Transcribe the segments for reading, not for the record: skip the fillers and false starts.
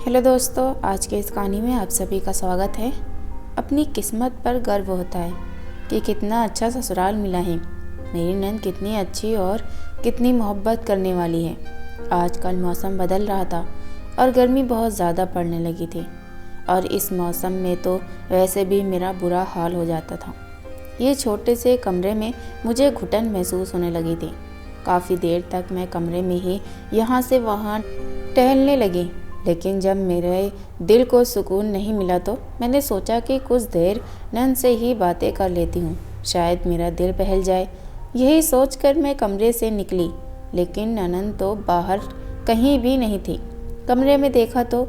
Hello दोस्तों, आज के इस कहानी में आप सभी का स्वागत है। अपनी किस्मत पर गर्व होता है कि कितना अच्छा ससुराल मिला है। मेरी नंद कितनी अच्छी और कितनी मोहब्बत करने वाली है। आजकल मौसम बदल रहा था और गर्मी बहुत ज़्यादा पड़ने लगी थी और इस मौसम में तो वैसे भी मेरा बुरा हाल हो जाता था। ये छोटे से कमरे में मुझे घुटन महसूस होने लगी थी। काफ़ी देर तक मैं कमरे में ही यहाँ से वहाँ टहलने लगी, लेकिन जब मेरे दिल को सुकून नहीं मिला तो मैंने सोचा कि कुछ देर नंद से ही बातें कर लेती हूँ, शायद मेरा दिल बहल जाए। यही सोचकर मैं कमरे से निकली, लेकिन ननंद तो बाहर कहीं भी नहीं थी। कमरे में देखा तो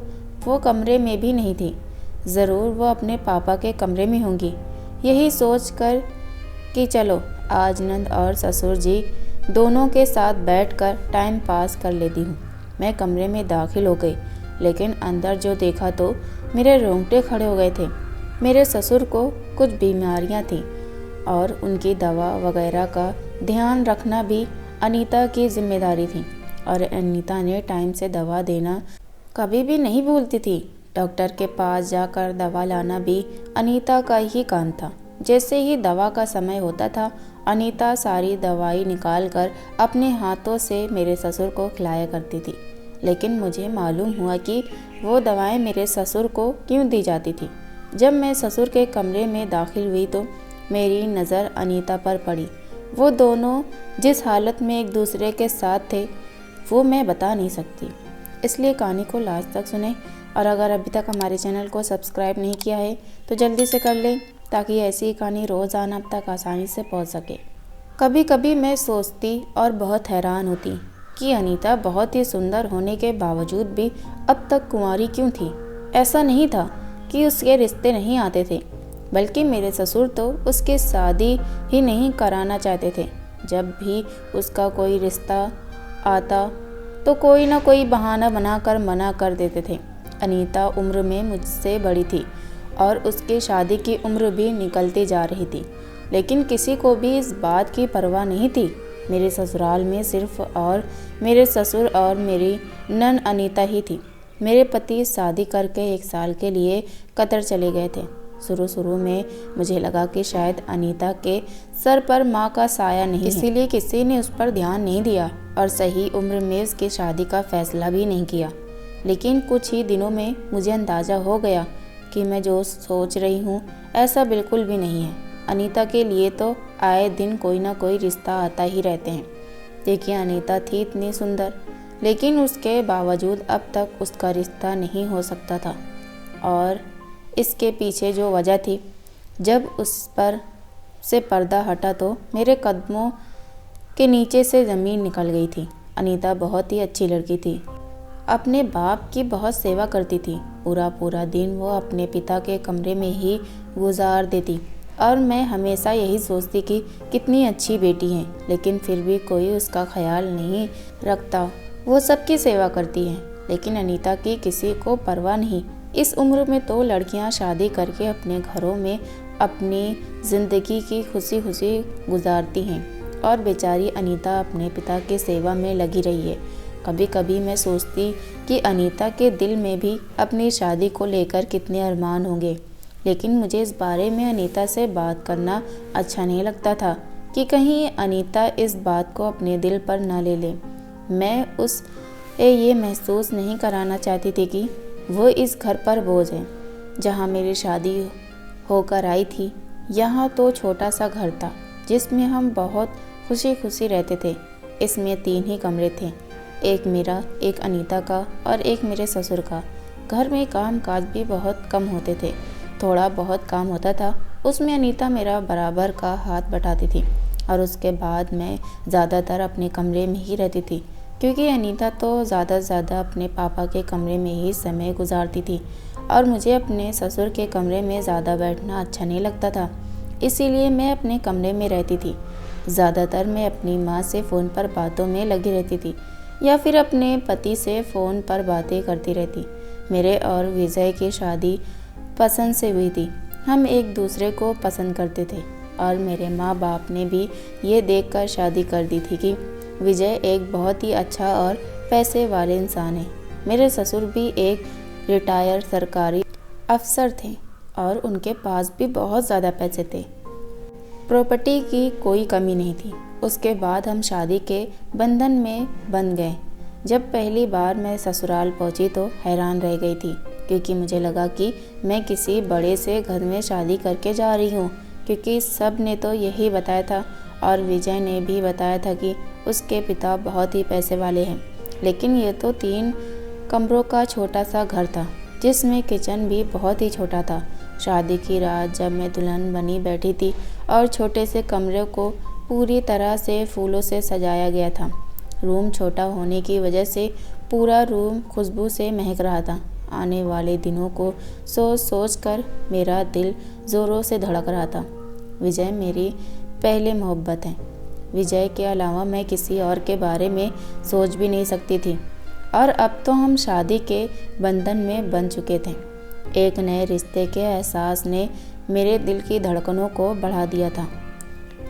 वो कमरे में भी नहीं थी। ज़रूर वो अपने पापा के कमरे में होंगी। यही सोचकर कि चलो आज नंद और ससुर जी दोनों के साथ बैठकर टाइम पास कर लेती हूँ। मैं कमरे में दाखिल हो गई, लेकिन अंदर जो देखा तो मेरे रोंगटे खड़े हो गए थे। मेरे ससुर को कुछ बीमारियां थीं और उनकी दवा वगैरह का ध्यान रखना भी अनीता की जिम्मेदारी थी और अनीता ने टाइम से दवा देना कभी भी नहीं भूलती थी। डॉक्टर के पास जाकर दवा लाना भी अनीता का ही काम था। जैसे ही दवा का समय होता था, अनीता सारी दवाई निकालकर अपने हाथों से मेरे ससुर को खिलाया करती थी। लेकिन मुझे मालूम हुआ कि वो दवाएं मेरे ससुर को क्यों दी जाती थी। जब मैं ससुर के कमरे में दाखिल हुई तो मेरी नज़र अनीता पर पड़ी। वो दोनों जिस हालत में एक दूसरे के साथ थे वो मैं बता नहीं सकती, इसलिए कहानी को लास्ट तक सुने। और अगर अभी तक हमारे चैनल को सब्सक्राइब नहीं किया है तो जल्दी से कर लें, ताकि ऐसी कहानी रोज़ाना आप तक आसानी से पहुंच सके। कभी कभी मैं सोचती और बहुत हैरान होती कि अनीता बहुत ही सुंदर होने के बावजूद भी अब तक कुंवारी क्यों थी। ऐसा नहीं था कि उसके रिश्ते नहीं आते थे, बल्कि मेरे ससुर तो उसकी शादी ही नहीं कराना चाहते थे। जब भी उसका कोई रिश्ता आता तो कोई ना कोई बहाना बनाकर मना कर देते थे। अनीता उम्र में मुझसे बड़ी थी और उसकी शादी की उम्र भी निकलती जा रही थी, लेकिन किसी को भी इस बात की परवाह नहीं थी। मेरे ससुराल में सिर्फ और मेरे ससुर और मेरी नन अनीता ही थी। मेरे पति शादी करके 1 साल के लिए कतर चले गए थे। शुरू में मुझे लगा कि शायद अनीता के सर पर माँ का साया नहीं, इसीलिए किसी ने उस पर ध्यान नहीं दिया और सही उम्र में उसकी शादी का फैसला भी नहीं किया। लेकिन कुछ ही दिनों में मुझे अंदाज़ा हो गया कि मैं जो सोच रही हूँ ऐसा बिल्कुल भी नहीं है। अनीता के लिए तो आए दिन कोई ना कोई रिश्ता आता ही रहते हैं। देखिए, अनीता थी इतनी सुंदर, लेकिन उसके बावजूद अब तक उसका रिश्ता नहीं हो सकता था। और इसके पीछे जो वजह थी, जब उस पर से पर्दा हटा तो मेरे कदमों के नीचे से ज़मीन निकल गई थी। अनीता बहुत ही अच्छी लड़की थी, अपने बाप की बहुत सेवा करती थी। पूरा दिन वो अपने पिता के कमरे में ही गुजार देती और मैं हमेशा यही सोचती कि कितनी अच्छी बेटी है, लेकिन फिर भी कोई उसका ख्याल नहीं रखता। वो सबकी सेवा करती है, लेकिन अनीता की किसी को परवाह नहीं। इस उम्र में तो लड़कियां शादी करके अपने घरों में अपनी ज़िंदगी की खुशी गुजारती हैं और बेचारी अनीता अपने पिता की सेवा में लगी रही है। कभी कभी मैं सोचती कि अनीता के दिल में भी अपनी शादी को लेकर कितने अरमान होंगे, लेकिन मुझे इस बारे में अनीता से बात करना अच्छा नहीं लगता था कि कहीं अनीता इस बात को अपने दिल पर ना ले ले। मैं उसे ये महसूस नहीं कराना चाहती थी कि वो इस घर पर बोझ है। जहाँ मेरी शादी होकर आई थी, यहाँ तो छोटा सा घर था जिसमें हम बहुत खुशी रहते थे। इसमें 3 ही कमरे थे, एक मेरा, एक अनीता का और एक मेरे ससुर का। घर में काम काज भी बहुत कम होते थे। थोड़ा बहुत काम होता था, उसमें अनीता मेरा बराबर का हाथ बटाती थी और उसके बाद मैं ज़्यादातर अपने कमरे में ही रहती थी, क्योंकि अनीता तो ज़्यादा से ज़्यादा अपने पापा के कमरे में ही समय गुजारती थी और मुझे अपने ससुर के कमरे में ज़्यादा बैठना अच्छा नहीं लगता था। इसीलिए मैं अपने कमरे में रहती थी। ज़्यादातर मैं अपनी माँ से फ़ोन पर बातों में लगी रहती थी या फिर अपने पति से फ़ोन पर बातें करती रहती। मेरे और विजय की शादी पसंद से हुई थी। हम एक दूसरे को पसंद करते थे और मेरे माँ बाप ने भी ये देखकर शादी कर दी थी कि विजय एक बहुत ही अच्छा और पैसे वाले इंसान है। मेरे ससुर भी एक रिटायर सरकारी अफसर थे और उनके पास भी बहुत ज़्यादा पैसे थे। प्रॉपर्टी की कोई कमी नहीं थी। उसके बाद हम शादी के बंधन में बंध गए। जब पहली बार मैं ससुराल पहुंची तो हैरान रह गई थी, क्योंकि मुझे लगा कि मैं किसी बड़े से घर में शादी करके जा रही हूँ, क्योंकि सब ने तो यही बताया था और विजय ने भी बताया था कि उसके पिता बहुत ही पैसे वाले हैं। लेकिन ये तो 3 कमरों का छोटा सा घर था, जिसमें किचन भी बहुत ही छोटा था। शादी की रात जब मैं दुल्हन बनी बैठी थी और छोटे से कमरे को पूरी तरह से फूलों से सजाया गया था। रूम छोटा होने की वजह से पूरा रूम खुशबू से महक रहा था। आने वाले दिनों को सोच सोच कर मेरा दिल ज़ोरों से धड़क रहा था। विजय मेरी पहली मोहब्बत है। विजय के अलावा मैं किसी और के बारे में सोच भी नहीं सकती थी। और अब तो हम शादी के बंधन में बंध चुके थे। एक नए रिश्ते के एहसास ने मेरे दिल की धड़कनों को बढ़ा दिया था।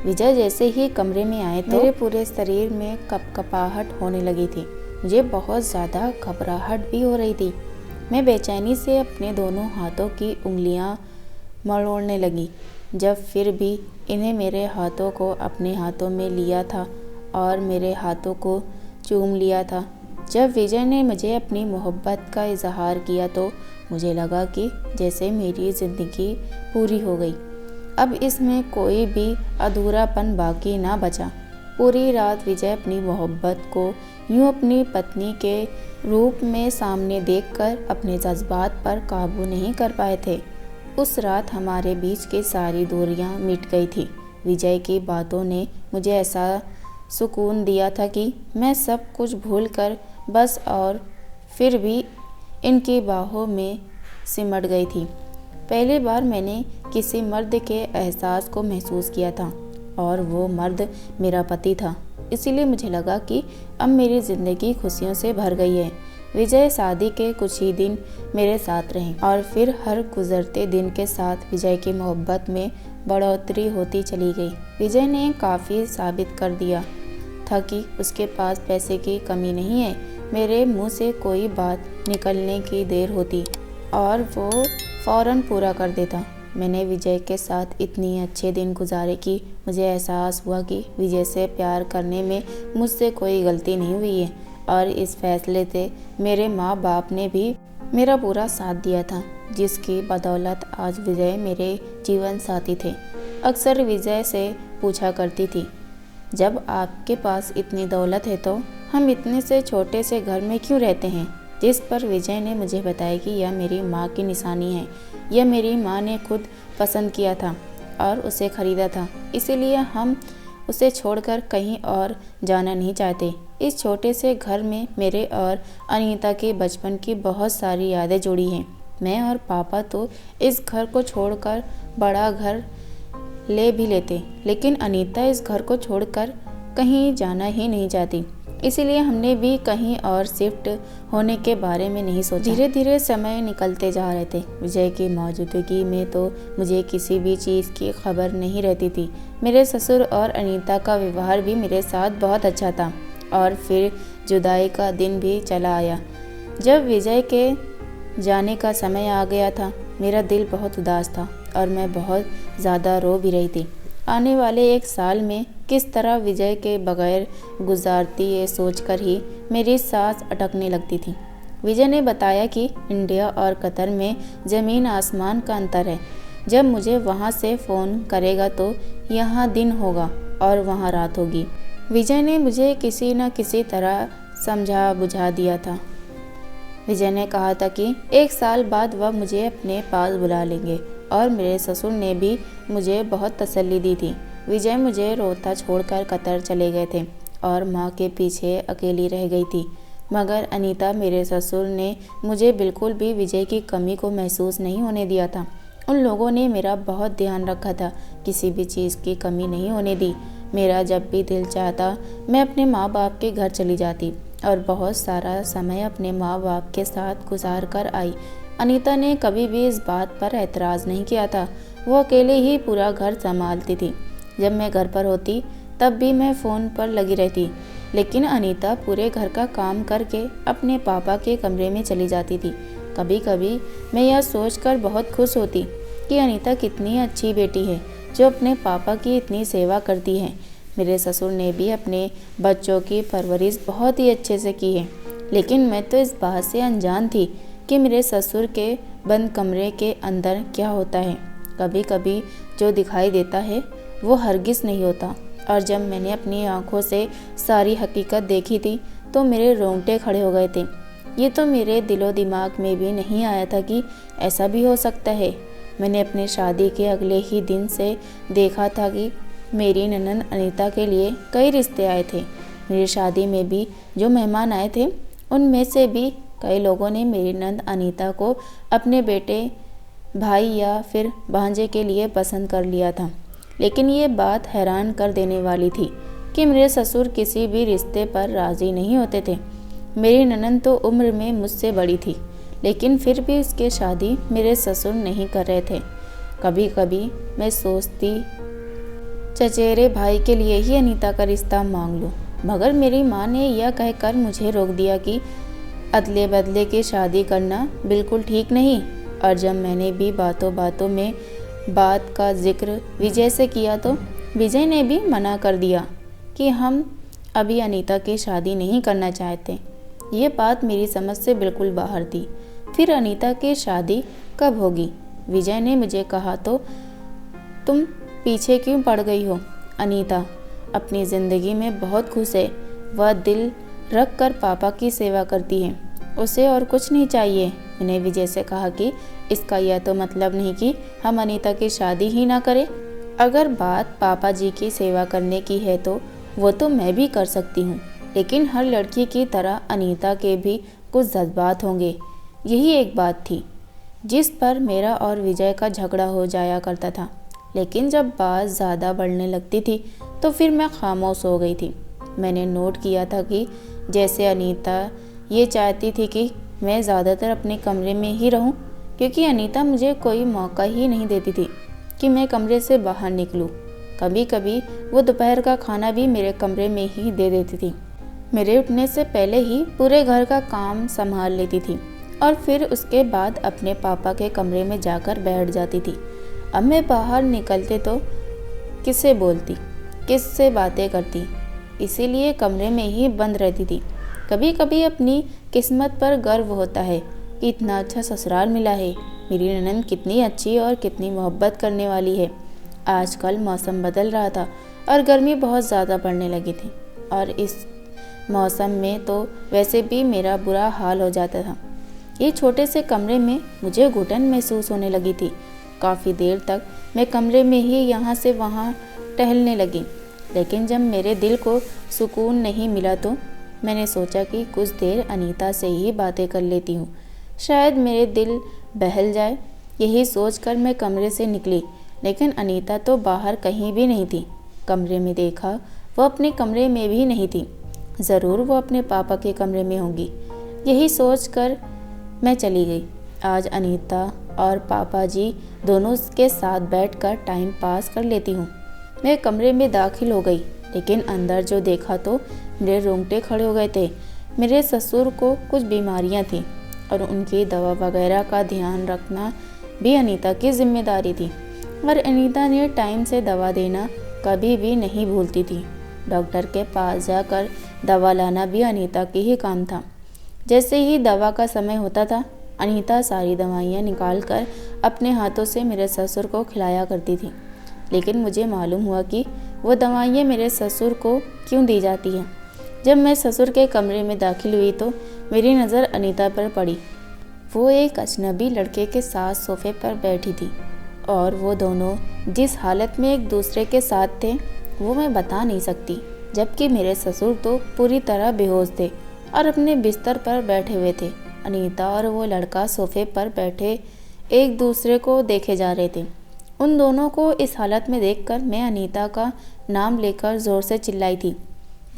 विजय जैसे ही कमरे में आए तो मेरे पूरे शरीर में कपकपाहट होने लगी थी। मुझे बहुत ज़्यादा घबराहट भी हो रही थी। मैं बेचैनी से अपने दोनों हाथों की उंगलियां मरोड़ने लगी। जब फिर भी इन्हें मेरे हाथों को अपने हाथों में लिया था और मेरे हाथों को चूम लिया था। जब विजय ने मुझे अपनी मोहब्बत का इजहार किया तो मुझे लगा कि जैसे मेरी ज़िंदगी पूरी हो गई। अब इसमें कोई भी अधूरापन बाकी ना बचा। पूरी रात विजय अपनी मोहब्बत को यूँ अपनी पत्नी के रूप में सामने देखकर अपने जज्बात पर काबू नहीं कर पाए थे। उस रात हमारे बीच की सारी दूरियां मिट गई थी। विजय की बातों ने मुझे ऐसा सुकून दिया था कि मैं सब कुछ भूलकर बस और फिर भी इनकी बाहों में सिमट गई थी। पहली बार मैंने किसी मर्द के एहसास को महसूस किया था और वो मर्द मेरा पति था। इसीलिए मुझे लगा कि अब मेरी ज़िंदगी खुशियों से भर गई है। विजय शादी के कुछ ही दिन मेरे साथ रहे और फिर हर गुजरते दिन के साथ विजय की मोहब्बत में बढ़ोतरी होती चली गई। विजय ने काफ़ी साबित कर दिया था कि उसके पास पैसे की कमी नहीं है। मेरे मुंह से कोई बात निकलने की देर होती और वो फ़ौरन पूरा कर देता। मैंने विजय के साथ इतनी अच्छे दिन गुजारे कि मुझे एहसास हुआ कि विजय से प्यार करने में मुझसे कोई गलती नहीं हुई है और इस फैसले से मेरे माँ बाप ने भी मेरा पूरा साथ दिया था, जिसकी बदौलत आज विजय मेरे जीवन साथी थे। अक्सर विजय से पूछा करती थी, जब आपके पास इतनी दौलत है तो हम इतने से छोटे से घर में क्यों रहते हैं? जिस पर विजय ने मुझे बताया कि यह मेरी माँ की निशानी है। यह मेरी माँ ने खुद पसंद किया था और उसे ख़रीदा था, इसीलिए हम उसे छोड़कर कहीं और जाना नहीं चाहते। इस छोटे से घर में मेरे और अनीता के बचपन की बहुत सारी यादें जुड़ी हैं। मैं और पापा तो इस घर को छोड़कर बड़ा घर ले भी लेते, लेकिन अनीता इस घर को छोड़कर कहीं जाना ही नहीं चाहती। इसीलिए हमने भी कहीं और शिफ्ट होने के बारे में नहीं सोचा। धीरे धीरे समय निकलते जा रहे थे। विजय की मौजूदगी में तो मुझे किसी भी चीज़ की खबर नहीं रहती थी। मेरे ससुर और अनीता का व्यवहार भी मेरे साथ बहुत अच्छा था। और फिर जुदाई का दिन भी चला आया। जब विजय के जाने का समय आ गया था, मेरा दिल बहुत उदास था और मैं बहुत ज़्यादा रो भी रही थी। आने वाले 1 साल में किस तरह विजय के बगैर गुजारती ये सोचकर ही मेरी सांस अटकने लगती थी। विजय ने बताया कि इंडिया और कतर में ज़मीन आसमान का अंतर है। जब मुझे वहाँ से फ़ोन करेगा तो यहाँ दिन होगा और वहाँ रात होगी। विजय ने मुझे किसी न किसी तरह समझा बुझा दिया था। विजय ने कहा था कि 1 साल बाद वह मुझे अपने पास बुला लेंगे और मेरे ससुर ने भी मुझे बहुत तसल्ली दी थी। विजय मुझे रोता छोड़कर कतर चले गए थे और माँ के पीछे अकेली रह गई थी। मगर अनीता मेरे ससुर ने मुझे बिल्कुल भी विजय की कमी को महसूस नहीं होने दिया था। उन लोगों ने मेरा बहुत ध्यान रखा था, किसी भी चीज़ की कमी नहीं होने दी। मेरा जब भी दिल चाहता मैं अपने माँ बाप के घर चली जाती और बहुत सारा समय अपने माँ बाप के साथ गुजार कर आई। अनीता ने कभी भी इस बात पर एतराज़ नहीं किया था। वो अकेले ही पूरा घर संभालती थी। जब मैं घर पर होती तब भी मैं फ़ोन पर लगी रहती, लेकिन अनीता पूरे घर का काम करके अपने पापा के कमरे में चली जाती थी। कभी कभी मैं यह सोचकर बहुत खुश होती कि अनीता कितनी अच्छी बेटी है जो अपने पापा की इतनी सेवा करती है। मेरे ससुर ने भी अपने बच्चों की परवरिश बहुत ही अच्छे से की है, लेकिन मैं तो इस बात से अनजान थी कि मेरे ससुर के बंद कमरे के अंदर क्या होता है। कभी कभी जो दिखाई देता है वो हरगिज़ नहीं होता, और जब मैंने अपनी आंखों से सारी हकीकत देखी थी तो मेरे रोंगटे खड़े हो गए थे। ये तो मेरे दिलो दिमाग में भी नहीं आया था कि ऐसा भी हो सकता है। मैंने अपनी शादी के अगले ही दिन से देखा था कि मेरी ननंद अनीता के लिए कई रिश्ते आए थे। मेरी शादी में भी जो मेहमान आए थे उनमें से भी कई लोगों ने मेरी ननंद अनीता को अपने बेटे, भाई या फिर भांजे के लिए पसंद कर लिया था। लेकिन ये बात हैरान कर देने वाली थी कि मेरे ससुर किसी भी रिश्ते पर राज़ी नहीं होते थे। मेरी ननंद तो उम्र में मुझसे बड़ी थी, लेकिन फिर भी उसकी शादी मेरे ससुर नहीं कर रहे थे। कभी कभी मैं सोचती चचेरे भाई के लिए ही अनीता का रिश्ता मांग लूँ, मगर मेरी माँ ने यह कहकर मुझे रोक दिया कि अदले बदले की शादी करना बिल्कुल ठीक नहीं। और जब मैंने भी बातों बातों में बात का जिक्र विजय से किया तो विजय ने भी मना कर दिया कि हम अभी अनीता की शादी नहीं करना चाहते। ये बात मेरी समझ से बिल्कुल बाहर थी। फिर अनीता की शादी कब होगी? विजय ने मुझे कहा तो तुम पीछे क्यों पड़ गई हो? अनीता अपनी ज़िंदगी में बहुत खुश है। वह दिल रख कर पापा की सेवा करती है, उसे और कुछ नहीं चाहिए। मैंने विजय से कहा कि इसका यह तो मतलब नहीं कि हम अनीता की शादी ही ना करें। अगर बात पापा जी की सेवा करने की है तो वो तो मैं भी कर सकती हूँ, लेकिन हर लड़की की तरह अनीता के भी कुछ जज्बात होंगे। यही एक बात थी जिस पर मेरा और विजय का झगड़ा हो जाया करता था। लेकिन जब बात ज़्यादा बढ़ने लगती थी तो फिर मैं खामोश हो गई थी। मैंने नोट किया था कि जैसे अनीता ये चाहती थी कि मैं ज़्यादातर अपने कमरे में ही रहूं, क्योंकि अनीता मुझे कोई मौका ही नहीं देती थी कि मैं कमरे से बाहर निकलूं। कभी कभी वो दोपहर का खाना भी मेरे कमरे में ही दे देती थी। मेरे उठने से पहले ही पूरे घर का काम संभाल लेती थी और फिर उसके बाद अपने पापा के कमरे में जाकर बैठ जाती थी। अब मैं बाहर निकलते तो किससे बोलती, किससे बातें करती, इसीलिए कमरे में ही बंद रहती थी। कभी कभी अपनी किस्मत पर गर्व होता है कि इतना अच्छा ससुराल मिला है। मेरी ननंद कितनी अच्छी और कितनी मोहब्बत करने वाली है। आजकल मौसम बदल रहा था और गर्मी बहुत ज़्यादा पड़ने लगी थी, और इस मौसम में तो वैसे भी मेरा बुरा हाल हो जाता था। ये छोटे से कमरे में मुझे घुटन महसूस होने लगी थी। काफ़ी देर तक मैं कमरे में ही यहाँ से वहाँ टहलने लगी, लेकिन जब मेरे दिल को सुकून नहीं मिला तो मैंने सोचा कि कुछ देर अनीता से ही बातें कर लेती हूँ, शायद मेरे दिल बहल जाए। यही सोचकर मैं कमरे से निकली, लेकिन अनीता तो बाहर कहीं भी नहीं थी। कमरे में देखा, वो अपने कमरे में भी नहीं थी। ज़रूर वो अपने पापा के कमरे में होंगी। यही सोचकर मैं चली गई। आज अनीता और पापा जी दोनों के साथ बैठकर टाइम पास कर लेती हूँ। मैं कमरे में दाखिल हो गई, लेकिन अंदर जो देखा तो मेरे रोंगटे खड़े हो गए थे। मेरे ससुर को कुछ बीमारियाँ थीं और उनकी दवा वगैरह का ध्यान रखना भी अनीता की जिम्मेदारी थी, और अनीता ने टाइम से दवा देना कभी भी नहीं भूलती थी। डॉक्टर के पास जाकर दवा लाना भी अनीता की ही काम था। जैसे ही दवा का समय होता था, अनीता सारी दवाइयाँ निकाल कर अपने हाथों से मेरे ससुर को खिलाया करती थी। लेकिन मुझे मालूम हुआ कि वो दवाइयाँ मेरे ससुर को क्यों दी जाती हैं। जब मैं ससुर के कमरे में दाखिल हुई तो मेरी नज़र अनीता पर पड़ी। वो एक अजनबी लड़के के साथ सोफे पर बैठी थी, और वो दोनों जिस हालत में एक दूसरे के साथ थे वो मैं बता नहीं सकती। जबकि मेरे ससुर तो पूरी तरह बेहोश थे और अपने बिस्तर पर बैठे हुए थे। अनीता और वो लड़का सोफे पर बैठे एक दूसरे को देखे जा रहे थे। उन दोनों को इस हालत में देखकर मैं अनीता का नाम लेकर ज़ोर से चिल्लाई थी।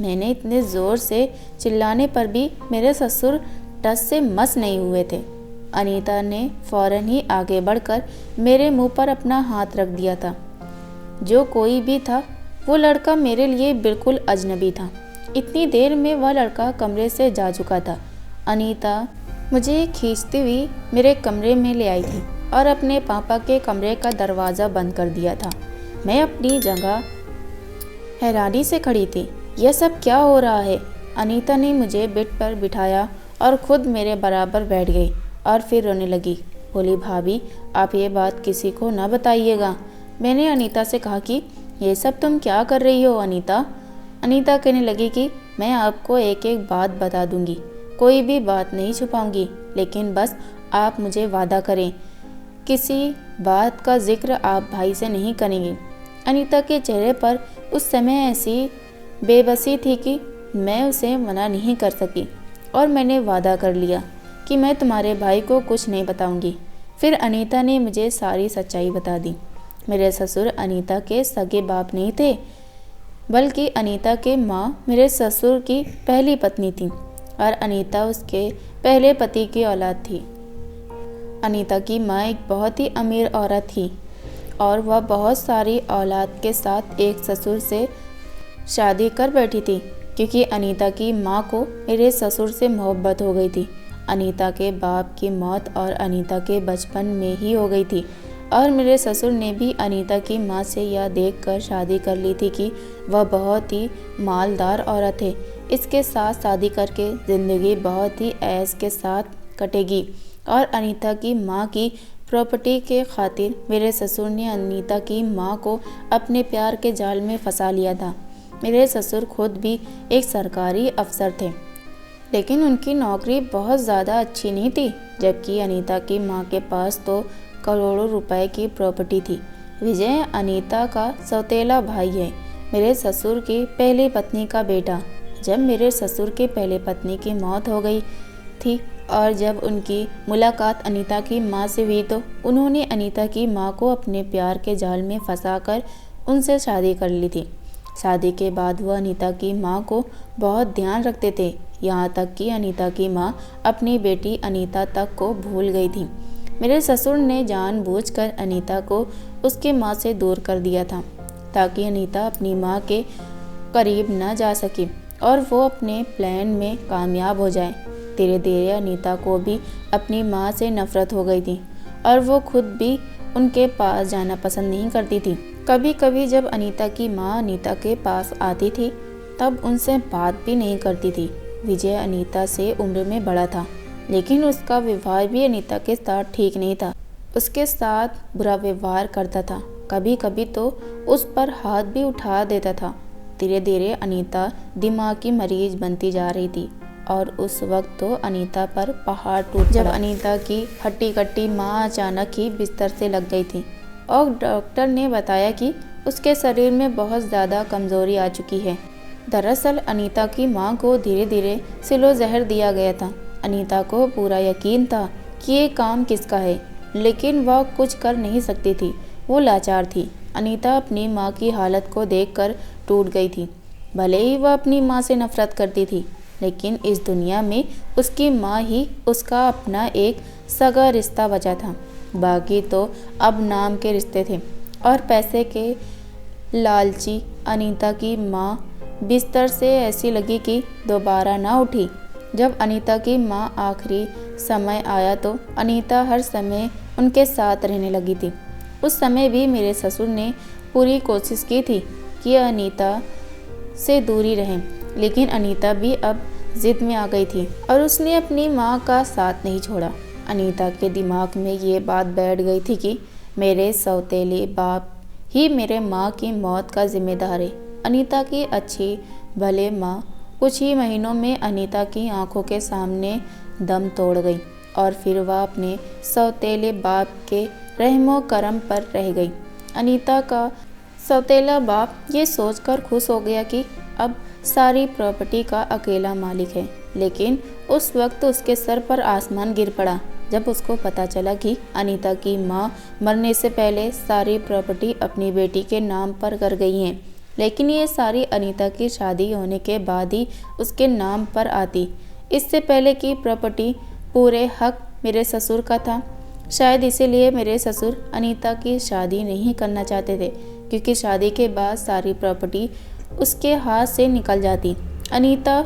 मैंने इतने ज़ोर से चिल्लाने पर भी मेरे ससुर टस से मस नहीं हुए थे। अनीता ने फ़ौरन ही आगे बढ़कर मेरे मुंह पर अपना हाथ रख दिया था। जो कोई भी था, वो लड़का मेरे लिए बिल्कुल अजनबी था। इतनी देर में वह लड़का कमरे से जा चुका था। अनीता मुझे खींचती हुई मेरे कमरे में ले आई थी और अपने पापा के कमरे का दरवाज़ा बंद कर दिया था। मैं अपनी जगह हैरानी से खड़ी थी। यह सब क्या हो रहा है? अनीता ने मुझे बेड पर बिठाया और खुद मेरे बराबर बैठ गई और फिर रोने लगी। बोली, भाभी आप ये बात किसी को ना बताइएगा। मैंने अनीता से कहा कि ये सब तुम क्या कर रही हो अनीता? अनीता कहने लगी कि मैं आपको एक एक बात बता दूंगी, कोई भी बात नहीं छुपाऊंगी, लेकिन बस आप मुझे वादा करें किसी बात का जिक्र आप भाई से नहीं करेंगे। अनीता के चेहरे पर उस समय ऐसी बेबसी थी कि मैं उसे मना नहीं कर सकी और मैंने वादा कर लिया कि मैं तुम्हारे भाई को कुछ नहीं बताऊंगी। फिर अनीता ने मुझे सारी सच्चाई बता दी। मेरे ससुर अनीता के सगे बाप नहीं थे, बल्कि अनीता के माँ मेरे ससुर की पहली पत्नी थी और अनीता उसके पहले पति की औलाद थी। अनीता की माँ एक बहुत ही अमीर औरत थी और वह बहुत सारी औलाद के साथ एक ससुर से शादी कर बैठी थी, क्योंकि अनीता की माँ को मेरे ससुर से मोहब्बत हो गई थी। अनीता के बाप की मौत और अनीता के बचपन में ही हो गई थी और मेरे ससुर ने भी अनीता की माँ से यह देखकर शादी कर ली थी कि वह बहुत ही मालदार औरत है, इसके साथ शादी करके ज़िंदगी बहुत ही ऐश के साथ कटेगी। और अनीता की माँ की प्रॉपर्टी के खातिर मेरे ससुर ने अनीता की माँ को अपने प्यार के जाल में फंसा लिया था। मेरे ससुर खुद भी एक सरकारी अफसर थे, लेकिन उनकी नौकरी बहुत ज़्यादा अच्छी नहीं थी, जबकि अनीता की माँ के पास तो करोड़ों रुपए की प्रॉपर्टी थी। विजय अनीता का सौतेला भाई है, मेरे ससुर की पहली पत्नी का बेटा। जब मेरे ससुर की पहली पत्नी की मौत हो गई थी और जब उनकी मुलाकात अनीता की माँ से हुई तो उन्होंने अनीता की माँ को अपने प्यार के जाल में फंसाकर उनसे शादी कर ली थी। शादी के बाद वह अनीता की माँ को बहुत ध्यान रखते थे, यहाँ तक कि अनीता की माँ अपनी बेटी अनीता तक को भूल गई थी। मेरे ससुर ने जानबूझकर अनीता को उसकी माँ से दूर कर दिया था ताकि अनीता अपनी माँ के करीब न जा सके और वो अपने प्लान में कामयाब हो जाए। धीरे धीरे अनीता को भी अपनी माँ से नफरत हो गई थी और वो खुद भी उनके पास जाना पसंद नहीं करती थी। कभी कभी जब अनीता की माँ अनीता के पास आती थी तब उनसे बात भी नहीं करती थी। विजय अनीता से उम्र में बड़ा था, लेकिन उसका व्यवहार भी अनीता के साथ ठीक नहीं था। उसके साथ बुरा व्यवहार करता था, कभी कभी तो उस पर हाथ भी उठा देता था। धीरे धीरे अनीता दिमाग की मरीज बनती जा रही थी और उस वक्त तो अनीता पर पहाड़ टूट पड़ा। जब अनीता की हट्टी कट्टी माँ अचानक ही बिस्तर से लग गई थी और डॉक्टर ने बताया कि उसके शरीर में बहुत ज़्यादा कमज़ोरी आ चुकी है। दरअसल अनीता की माँ को धीरे धीरे सिलो जहर दिया गया था। अनीता को पूरा यकीन था कि ये काम किसका है, लेकिन वह कुछ कर नहीं सकती थी, वो लाचार थी। अनीता अपनी माँ की हालत को देखकर टूट गई थी। भले ही वह अपनी माँ से नफरत करती थी, लेकिन इस दुनिया में उसकी माँ ही उसका अपना एक सगा रिश्ता बचा था। बाकी तो अब नाम के रिश्ते थे और पैसे के लालची अनीता की माँ बिस्तर से ऐसी लगी कि दोबारा ना उठी। जब अनीता की माँ आखिरी समय आया तो अनीता हर समय उनके साथ रहने लगी थी। उस समय भी मेरे ससुर ने पूरी कोशिश की थी कि अनीता से दूरी रहे, लेकिन अनीता भी अब जिद में आ गई थी और उसने अपनी माँ का साथ नहीं छोड़ा। अनीता के दिमाग में ये बात बैठ गई थी कि मेरे सौतेले बाप ही मेरे माँ की मौत का जिम्मेदार है। अनीता की अच्छी भले माँ कुछ ही महीनों में अनीता की आंखों के सामने दम तोड़ गई और फिर वह अपने सौतेले बाप के रहमो करम पर रह गई। अनीता का सौतेला बाप ये सोचकर खुश हो गया कि अब सारी प्रॉपर्टी का अकेला मालिक है, लेकिन उस वक्त उसके सर पर आसमान गिर पड़ा जब उसको पता चला कि अनीता की माँ मरने से पहले सारी प्रॉपर्टी अपनी बेटी के नाम पर कर गई हैं, लेकिन ये सारी अनीता की शादी होने के बाद ही उसके नाम पर आती। इससे पहले की प्रॉपर्टी पूरे हक मेरे ससुर का था। शायद इसीलिए मेरे ससुर अनीता की शादी नहीं करना चाहते थे, क्योंकि शादी के बाद सारी प्रॉपर्टी उसके हाथ से निकल जाती। अनीता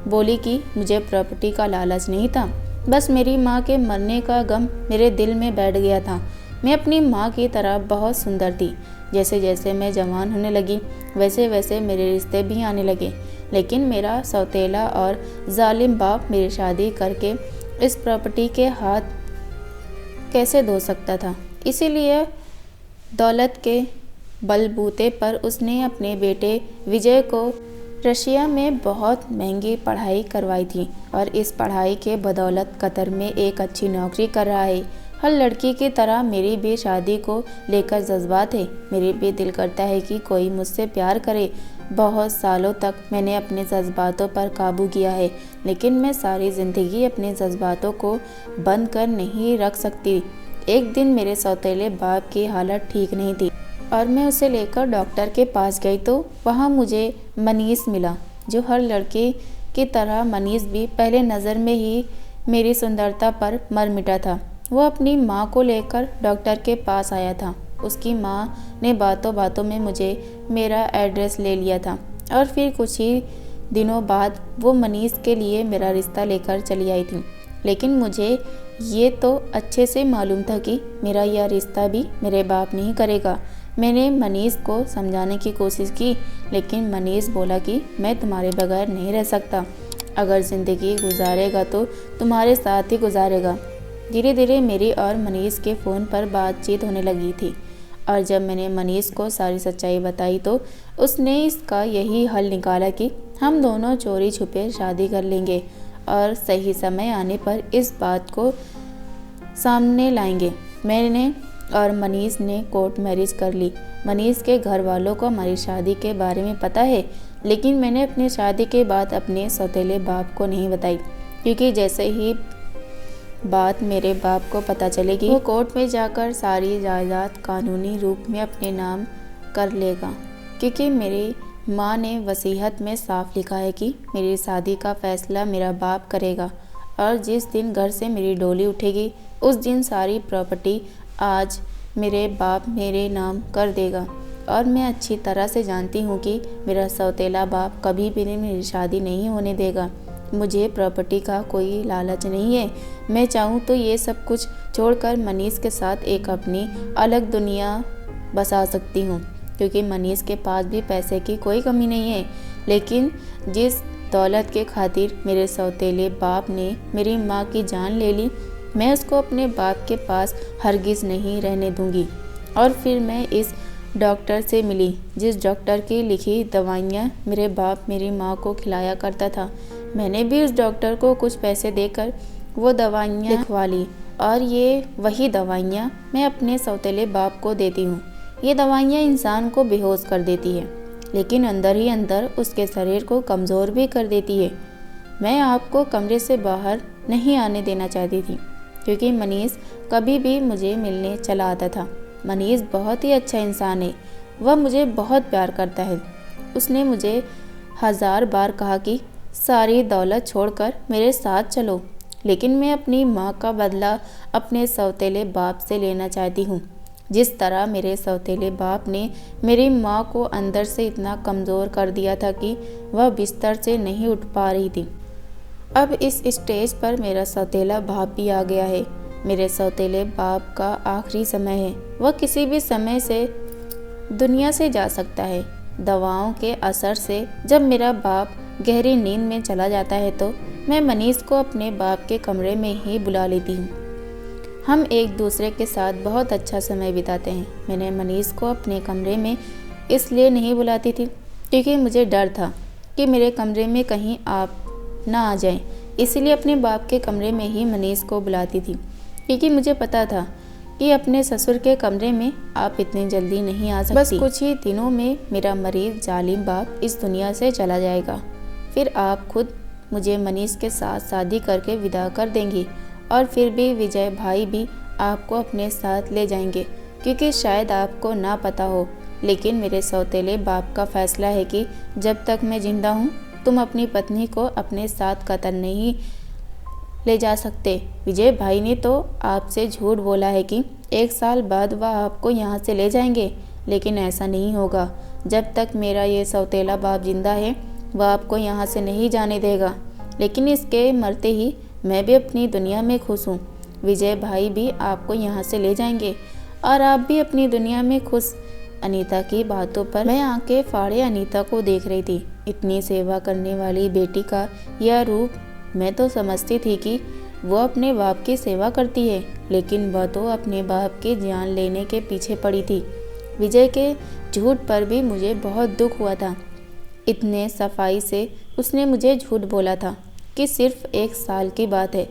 बोली कि मुझे प्रॉपर्टी का लालच नहीं था, बस मेरी माँ के मरने का गम मेरे दिल में बैठ गया था। मैं अपनी माँ की तरह बहुत सुंदर थी। जैसे जैसे मैं जवान होने लगी वैसे वैसे मेरे रिश्ते भी आने लगे, लेकिन मेरा सौतेला और जालिम बाप मेरी शादी करके इस प्रॉपर्टी के हाथ कैसे धो सकता था। इसीलिए दौलत के बलबूते पर उसने अपने बेटे विजय को रशिया में बहुत महंगी पढ़ाई करवाई थी और इस पढ़ाई के बदौलत कतर में एक अच्छी नौकरी कर रहा है। हर लड़की की तरह मेरी भी शादी को लेकर जज्बात है। मेरे भी दिल करता है कि कोई मुझसे प्यार करे। बहुत सालों तक मैंने अपने जज्बातों पर काबू किया है, लेकिन मैं सारी ज़िंदगी अपने जज्बातों को बंद कर नहीं रख सकती। एक दिन मेरे सौतेले बाप की हालत ठीक नहीं थी और मैं उसे लेकर डॉक्टर के पास गई तो वहाँ मुझे मनीष मिला। जो हर लड़के की तरह मनीष भी पहले नज़र में ही मेरी सुंदरता पर मर मिटा था। वो अपनी माँ को लेकर डॉक्टर के पास आया था। उसकी माँ ने बातों बातों में मुझे मेरा एड्रेस ले लिया था और फिर कुछ ही दिनों बाद वो मनीष के लिए मेरा रिश्ता लेकर चली आई थी। लेकिन मुझे ये तो अच्छे से मालूम था कि मेरा यह रिश्ता भी मेरे बाप नहीं करेगा। मैंने मनीष को समझाने की कोशिश की, लेकिन मनीष बोला कि मैं तुम्हारे बगैर नहीं रह सकता। अगर ज़िंदगी गुजारेगा तो तुम्हारे साथ ही गुजारेगा। धीरे धीरे मेरी और मनीष के फ़ोन पर बातचीत होने लगी थी और जब मैंने मनीष को सारी सच्चाई बताई तो उसने इसका यही हल निकाला कि हम दोनों चोरी छुपे शादी कर लेंगे और सही समय आने पर इस बात को सामने लाएंगे। मैंने और मनीष ने कोर्ट मैरिज कर ली। मनीष के घर वालों को हमारी शादी के बारे में पता है, लेकिन मैंने अपनी शादी के बाद अपने सौतेले बाप को नहीं बताई, क्योंकि जैसे ही बात मेरे बाप को पता चलेगी वो कोर्ट में जाकर सारी जायदाद कानूनी रूप में अपने नाम कर लेगा। क्योंकि मेरी माँ ने वसीयत में साफ लिखा है कि मेरी शादी का फैसला मेरा बाप करेगा और जिस दिन घर से मेरी डोली उठेगी उस दिन सारी प्रॉपर्टी आज मेरे बाप मेरे नाम कर देगा। और मैं अच्छी तरह से जानती हूँ कि मेरा सौतेला बाप कभी भी मेरी शादी नहीं होने देगा। मुझे प्रॉपर्टी का कोई लालच नहीं है। मैं चाहूँ तो ये सब कुछ छोड़कर मनीष के साथ एक अपनी अलग दुनिया बसा सकती हूँ, क्योंकि मनीष के पास भी पैसे की कोई कमी नहीं है। लेकिन जिस दौलत के खातिर मेरे सौतेले बाप ने मेरी माँ की जान ले ली, मैं उसको अपने बाप के पास हरगिज़ नहीं रहने दूंगी। और फिर मैं इस डॉक्टर से मिली, जिस डॉक्टर की लिखी दवाइयाँ मेरे बाप मेरी माँ को खिलाया करता था। मैंने भी उस डॉक्टर को कुछ पैसे देकर वो दवाइयाँ लिखवा ली और ये वही दवाइयाँ मैं अपने सौतेले बाप को देती हूँ। ये दवाइयाँ इंसान को बेहोश कर देती है, लेकिन अंदर ही अंदर उसके शरीर को कमज़ोर भी कर देती है। मैं आपको कमरे से बाहर नहीं आने देना चाहती थी, क्योंकि मनीष कभी भी मुझे मिलने चला आता था। मनीष बहुत ही अच्छा इंसान है। वह मुझे बहुत प्यार करता है। उसने मुझे 1000 बार कहा कि सारी दौलत छोड़कर मेरे साथ चलो, लेकिन मैं अपनी माँ का बदला अपने सौतेले बाप से लेना चाहती हूँ। जिस तरह मेरे सौतेले बाप ने मेरी माँ को अंदर से इतना कमज़ोर कर दिया था कि वह बिस्तर से नहीं उठ पा रही थी। अब इस स्टेज पर मेरा सौतेला बाप भी आ गया है। मेरे सौतेले बाप का आखिरी समय है। वह किसी भी समय से दुनिया से जा सकता है। दवाओं के असर से जब मेरा बाप गहरी नींद में चला जाता है तो मैं मनीष को अपने बाप के कमरे में ही बुला लेती हूँ। हम एक दूसरे के साथ बहुत अच्छा समय बिताते हैं। मैंने मनीष को अपने कमरे में इसलिए नहीं बुलाती थी क्योंकि मुझे डर था कि मेरे कमरे में कहीं आप ना आ जाएं। इसलिए अपने बाप के कमरे में ही मनीष को बुलाती थी, क्योंकि मुझे पता था कि अपने ससुर के कमरे में आप इतनी जल्दी नहीं आ सकती। बस कुछ ही दिनों में मेरा मरीज जालिम बाप इस दुनिया से चला जाएगा। फिर आप खुद मुझे मनीष के साथ शादी करके विदा कर देंगी और फिर भी विजय भाई भी आपको अपने साथ ले जाएंगे, क्योंकि शायद आपको ना पता हो, लेकिन मेरे सौतेले बाप का फैसला है कि जब तक मैं जिंदा हूँ तुम अपनी पत्नी को अपने साथ कतल नहीं ले जा सकते। विजय भाई ने तो आपसे झूठ बोला है कि 1 साल बाद वह आपको यहाँ से ले जाएंगे, लेकिन ऐसा नहीं होगा। जब तक मेरा ये सौतेला बाप जिंदा है वह आपको यहाँ से नहीं जाने देगा। लेकिन इसके मरते ही मैं भी अपनी दुनिया में खुश हूँ। विजय भाई भी आपको यहाँ से ले जाएंगे और आप भी अपनी दुनिया में खुश। अनीता की बातों पर मैं आंखें फाड़े अनीता को देख रही थी। इतनी सेवा करने वाली बेटी का यह रूप। मैं तो समझती थी कि वो अपने बाप की सेवा करती है, लेकिन वह तो अपने बाप की जान लेने के पीछे पड़ी थी। विजय के झूठ पर भी मुझे बहुत दुख हुआ था। इतने सफाई से उसने मुझे झूठ बोला था कि सिर्फ 1 साल की बात है,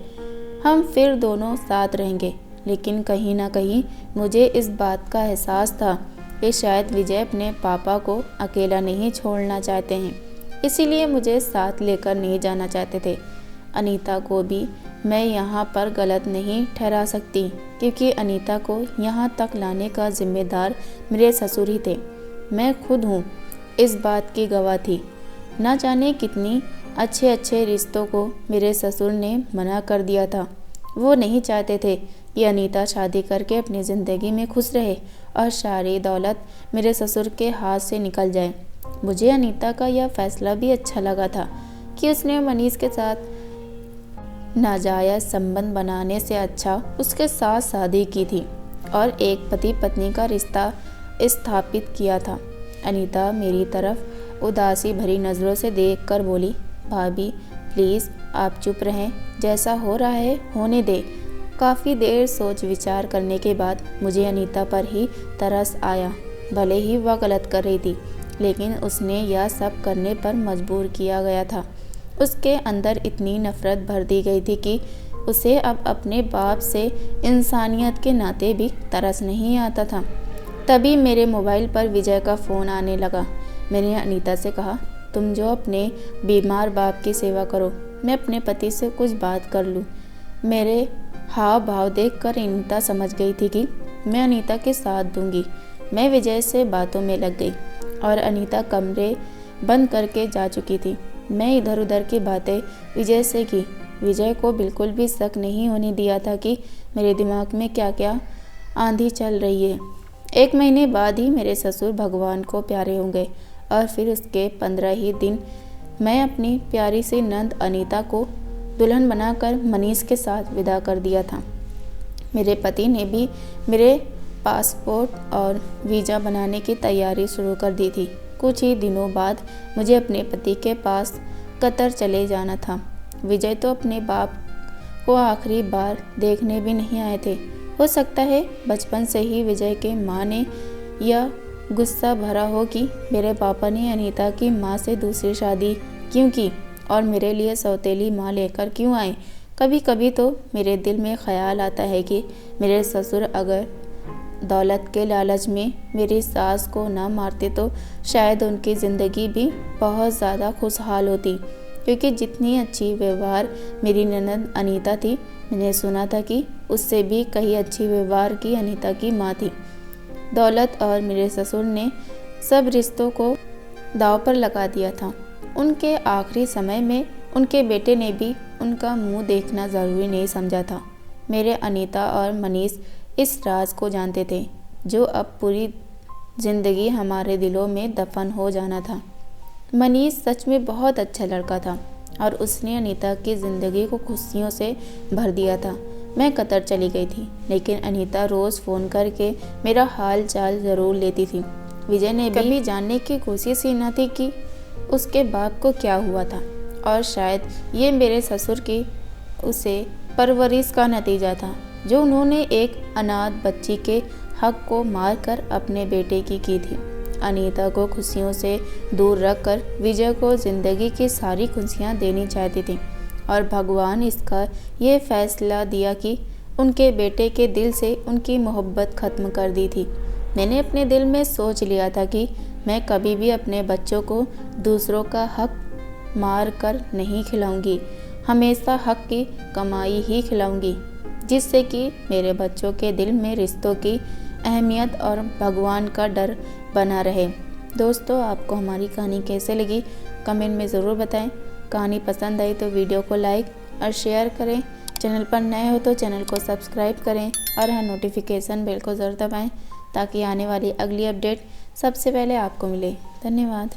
हम फिर दोनों साथ रहेंगे। लेकिन कहीं ना कहीं मुझे इस बात का एहसास था कि शायद विजय अपने पापा को अकेला नहीं छोड़ना चाहते हैं, इसीलिए मुझे साथ लेकर नहीं जाना चाहते थे। अनीता को भी मैं यहाँ पर गलत नहीं ठहरा सकती, क्योंकि अनीता को यहाँ तक लाने का जिम्मेदार मेरे ससुर ही थे। मैं खुद हूँ इस बात की गवाह थी। न जाने कितनी अच्छे रिश्तों को मेरे ससुर ने मना कर दिया था। वो नहीं चाहते थे कि अनीता शादी करके अपनी ज़िंदगी में खुश रहे और सारी दौलत मेरे ससुर के हाथ से निकल जाए। मुझे अनीता का यह फैसला भी अच्छा लगा था कि उसने मनीष के साथ नाजायज़ संबंध बनाने से अच्छा उसके साथ शादी की थी और एक पति पत्नी का रिश्ता स्थापित किया था। अनीता मेरी तरफ उदासी भरी नज़रों से देखकर बोली, भाभी प्लीज़ आप चुप रहें, जैसा हो रहा है होने दे। काफ़ी देर सोच विचार करने के बाद मुझे अनीता पर ही तरस आया। भले ही वह गलत कर रही थी, लेकिन उसने यह सब करने पर मजबूर किया गया था। उसके अंदर इतनी नफ़रत भर दी गई थी कि उसे अब अपने बाप से इंसानियत के नाते भी तरस नहीं आता था। तभी मेरे मोबाइल पर विजय का फ़ोन आने लगा। मैंने अनीता से कहा, तुम जो अपने बीमार बाप की सेवा करो, मैं अपने पति से कुछ बात कर लूँ। मेरे हाव भाव देखकर अनीता समझ गई थी कि मैं अनीता के साथ दूंगी। मैं विजय से बातों में लग गई और अनीता कमरे बंद करके जा चुकी थी। मैं इधर उधर की बातें विजय से की। विजय को बिल्कुल भी शक नहीं होने दिया था कि मेरे दिमाग में क्या क्या आंधी चल रही है। 1 महीने बाद ही मेरे ससुर भगवान को प्यारे होंगे और फिर उसके 15 ही दिन मैं अपनी प्यारी सी नंद अनीता को दुल्हन बनाकर मनीष के साथ विदा कर दिया था। मेरे पति ने भी मेरे पासपोर्ट और वीज़ा बनाने की तैयारी शुरू कर दी थी। कुछ ही दिनों बाद मुझे अपने पति के पास कतर चले जाना था। विजय तो अपने बाप को आखिरी बार देखने भी नहीं आए थे। हो सकता है बचपन से ही विजय के माँ ने यह गुस्सा भरा हो कि मेरे पापा ने अनीता की माँ से दूसरी शादी क्यों की और मेरे लिए सौतेली माँ लेकर क्यों आए। कभी कभी तो मेरे दिल में ख्याल आता है कि मेरे ससुर अगर दौलत के लालच में मेरी सास को ना मारते तो शायद उनकी ज़िंदगी भी बहुत ज़्यादा खुशहाल होती, क्योंकि जितनी अच्छी व्यवहार मेरी ननद अनीता थी, मैंने सुना था कि उससे भी कहीं अच्छी व्यवहार की अनीता की माँ थी। दौलत और मेरे ससुर ने सब रिश्तों को दांव पर लगा दिया था। उनके आखिरी समय में उनके बेटे ने भी उनका मुंह देखना ज़रूरी नहीं समझा था। मेरे अनीता और मनीष इस राज को जानते थे, जो अब पूरी ज़िंदगी हमारे दिलों में दफन हो जाना था। मनीष सच में बहुत अच्छा लड़का था और उसने अनीता की ज़िंदगी को खुशियों से भर दिया था। मैं कतर चली गई थी, लेकिन अनीता रोज़ फ़ोन करके मेरा हाल चाल ज़रूर लेती थी। विजय ने भी कभी जानने की कोशिश ही न थी कि उसके बाप को क्या हुआ था, और शायद ये मेरे ससुर की उसे परवरिश का नतीजा था, जो उन्होंने एक अनाथ बच्ची के हक को मारकर अपने बेटे की थी। अनीता को खुशियों से दूर रखकर विजय को ज़िंदगी की सारी खुशियाँ देनी चाहती थी, और भगवान इसका ये फैसला दिया कि उनके बेटे के दिल से उनकी मोहब्बत ख़त्म कर दी थी। मैंने अपने दिल में सोच लिया था कि मैं कभी भी अपने बच्चों को दूसरों का हक मार कर नहीं खिलाऊंगी, हमेशा हक की कमाई ही खिलाऊंगी, जिससे कि मेरे बच्चों के दिल में रिश्तों की अहमियत और भगवान का डर बना रहे। दोस्तों, आपको हमारी कहानी कैसे लगी कमेंट में ज़रूर बताएं। कहानी पसंद आई तो वीडियो को लाइक और शेयर करें। चैनल पर नए हो तो चैनल को सब्सक्राइब करें और हाँ, नोटिफिकेशन बेल को ज़रूर दबाएं ताकि आने वाली अगली अपडेट सबसे पहले आपको मिले। धन्यवाद।